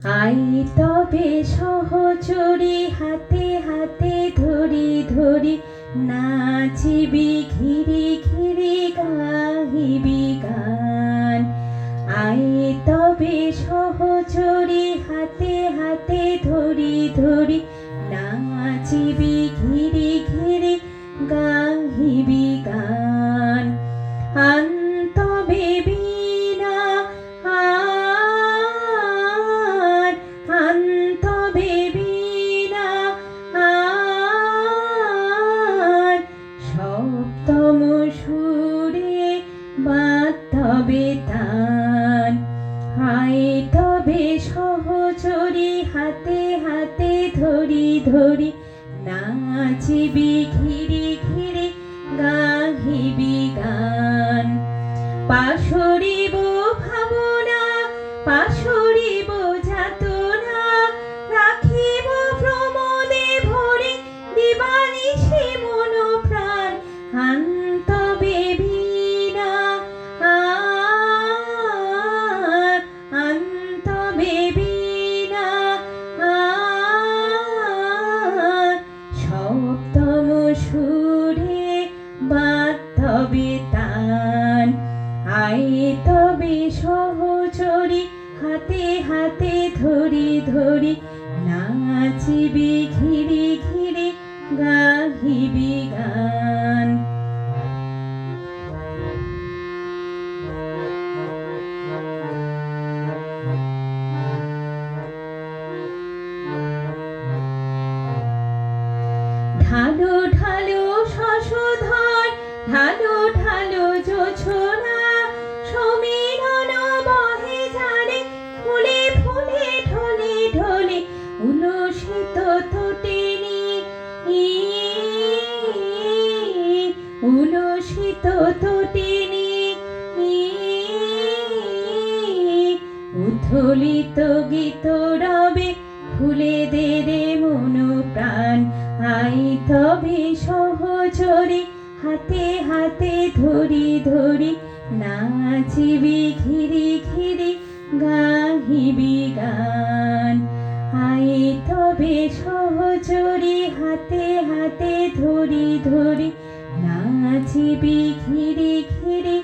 I তবে সহচরী হাতে হাতে ধরি ধরি নাচিবি ঘিরি ঘিরি গাহিবি গান। আই তবে সহচরী হাতে হাতে ধরি ধরি নাচিবি ঘিরি ঘিরি গাহিবি গান। আন্তবে বীণা আন্তবে বীণা সপ্তম সুরে বাঁধবে তান। আই তবে সহচরী হাতে হাতে ধরি ধরি নাচিবি ঘিরি ঘিরি গাহিবি গান। পাশরিব ভাবনা পাশরিব যাতনা রাখিব প্রমোদে ভরে দিবানিশি মন প্রাণ। আন্তবে বীণা আন্তবে বীণা সপ্তম সুরে বাঁধবে তান। আই তবে সহচরী হাতে হাতে ধরি ধরি নাচিবি ঘিরি ঘিরি গাহিবি গান। ঢালো ঢালো শশধর ঢালো ঢালো জোছনা সমীরণ বহে জানে ফুলে ফুলে ঢলে ঢলে উলসিত তোটেনি উলসিত তোটেনি উথলিত গীত রবে ফুলে দে রে মন প্রাণ। আই তবে সহচরী হাতে হাতে ধরি ধরি নাচিবি ঘিরি ঘিরি গাহিবি গান। আই তবে সহচরী হাতে হাতে ধরি ধরি নাচিবি ঘিরি ঘিরি